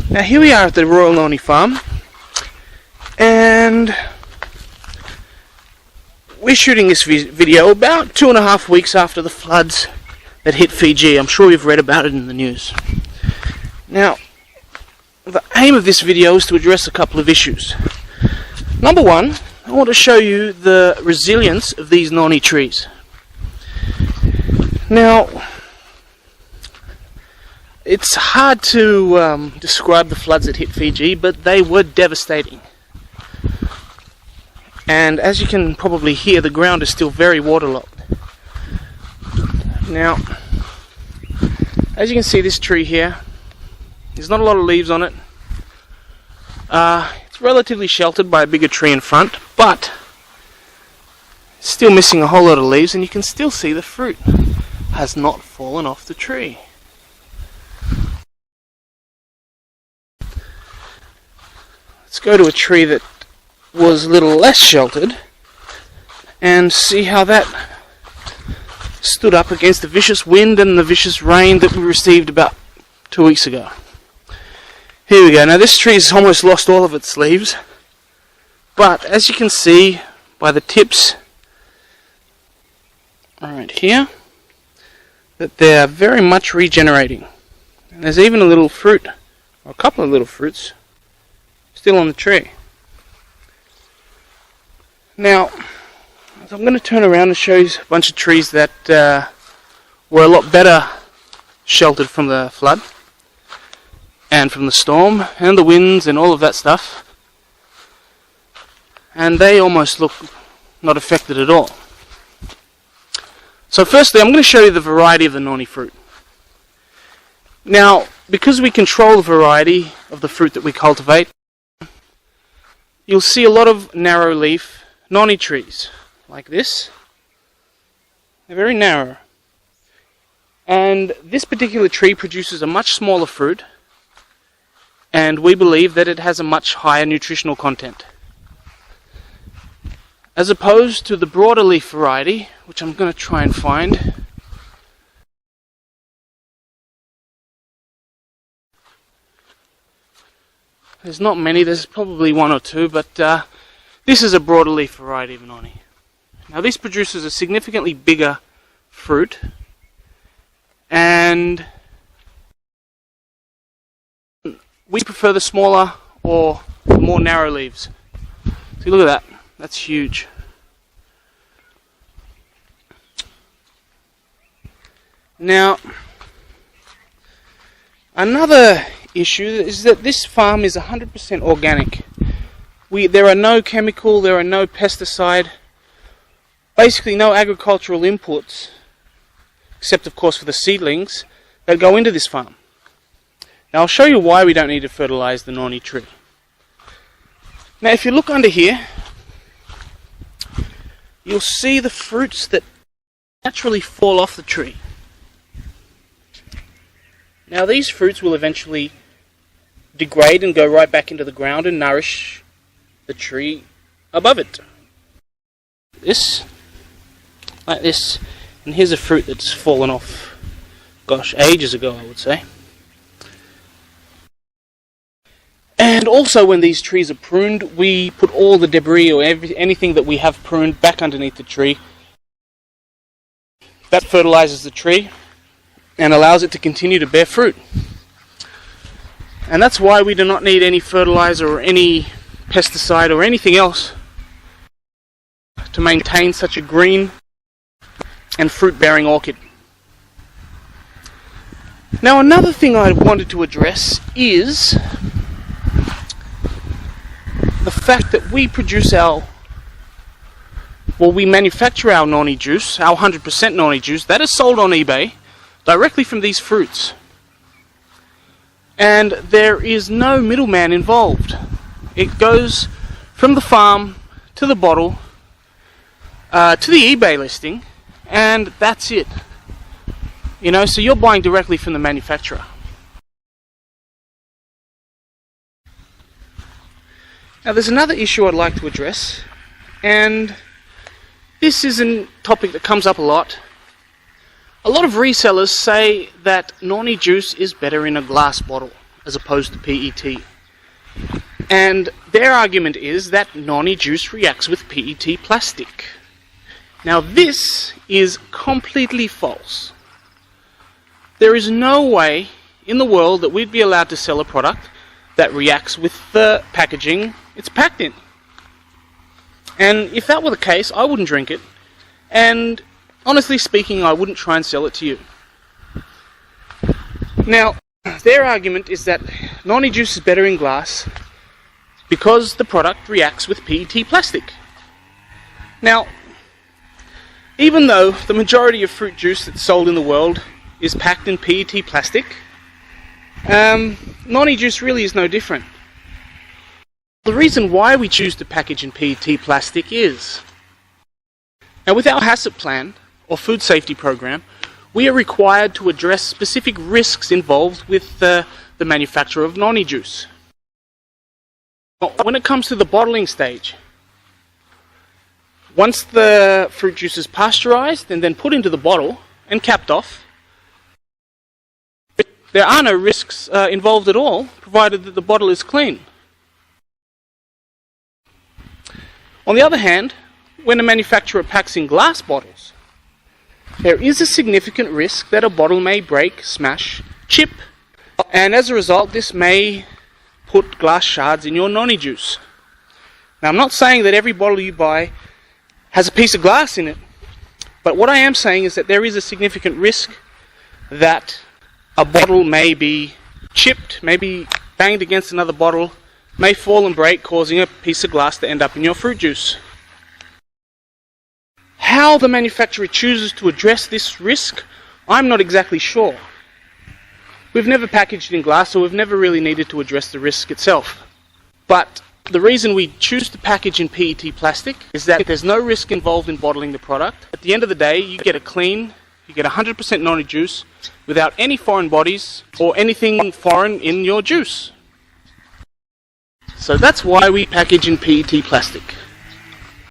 Now here we are at the Royal Noni Farm, and we're shooting this video about 2.5 weeks after the floods that hit Fiji. I'm sure you've read about it in the news. Now, the aim of this video is to address a couple of issues. Number one, I want to show you the resilience of these noni trees. Now, it's hard to describe the floods that hit Fiji, but they were devastating. And as you can probably hear, the ground is still very waterlogged. Now, as you can see, this tree here, there's not a lot of leaves on it. It's relatively sheltered by a bigger tree in front, but still missing a whole lot of leaves, and you can still see the fruit has not fallen off the tree. Let's go to a tree that was a little less sheltered and see how that stood up against the vicious wind and the vicious rain that we received about 2 weeks ago. Here we go. Now this tree's almost lost all of its leaves, but as you can see by the tips right here, that they're very much regenerating. And there's even a little fruit, or a couple of little fruits, still on the tree. Now, I'm going to turn around and show you a bunch of trees that were a lot better sheltered from the flood and from the storm and the winds and all of that stuff, and they almost look not affected at all. So firstly, I'm going to show you the variety of the noni fruit. Now, because we control the variety of the fruit that we cultivate, you'll see a lot of narrow leaf noni trees like this. They're very narrow, and this particular tree produces a much smaller fruit, and we believe that it has a much higher nutritional content, as opposed to the broader leaf variety, which I'm going to try and find. There's not many, there's probably one or two, but this is a broader leaf variety of noni. Now this produces a significantly bigger fruit, and we prefer the smaller or more narrow leaves. See, look at that, that's huge. Now, another issue is that this farm is 100% organic. There are no chemical, there are no pesticide, basically no agricultural inputs, except of course for the seedlings, that go into this farm. Now I'll show you why we don't need to fertilize the noni tree. Now if you look under here, you'll see the fruits that naturally fall off the tree. Now these fruits will eventually degrade and go right back into the ground and nourish the tree above it. This, like this, and here's a fruit that's fallen off, gosh, ages ago I would say. And also when these trees are pruned, we put all the debris or anything that we have pruned back underneath the tree. That fertilizes the tree and allows it to continue to bear fruit. And that's why we do not need any fertilizer or any pesticide or anything else to maintain such a green and fruit-bearing orchid. Now another thing I wanted to address is the fact that we manufacture our noni juice, our 100% noni juice, that is sold on eBay directly from these fruits. And there is no middleman involved. It goes from the farm to the bottle to the eBay listing, and that's it. You know, so you're buying directly from the manufacturer. Now there's another issue I'd like to address, and this is a topic that comes up a lot. A lot of resellers say that Noni juice is better in a glass bottle as opposed to PET. And their argument is that Noni juice reacts with PET plastic. Now this is completely false. There is no way in the world that we'd be allowed to sell a product that reacts with the packaging it's packed in. And if that were the case, I wouldn't drink it. And honestly speaking, I wouldn't try and sell it to you. Now, their argument is that Noni juice is better in glass because the product reacts with PET plastic. Now, even though the majority of fruit juice that's sold in the world is packed in PET plastic, Noni juice really is no different. The reason why we choose to package in PET plastic is, now with our HACCP plan, or food safety program, we are required to address specific risks involved with the manufacture of Noni juice. When it comes to the bottling stage, once the fruit juice is pasteurized and then put into the bottle and capped off, there are no risks involved at all, provided that the bottle is clean. On the other hand, when a manufacturer packs in glass bottles, there is a significant risk that a bottle may break, smash, chip, and as a result this may put glass shards in your Noni juice. Now I'm not saying that every bottle you buy has a piece of glass in it, but what I am saying is that there is a significant risk that a bottle may be chipped, may be banged against another bottle, may fall and break, causing a piece of glass to end up in your fruit juice. How the manufacturer chooses to address this risk, I'm not exactly sure. We've never packaged in glass, so we've never really needed to address the risk itself. But the reason we choose to package in PET plastic is that there's no risk involved in bottling the product. At the end of the day, you get 100% Noni juice without any foreign bodies or anything foreign in your juice. So that's why we package in PET plastic.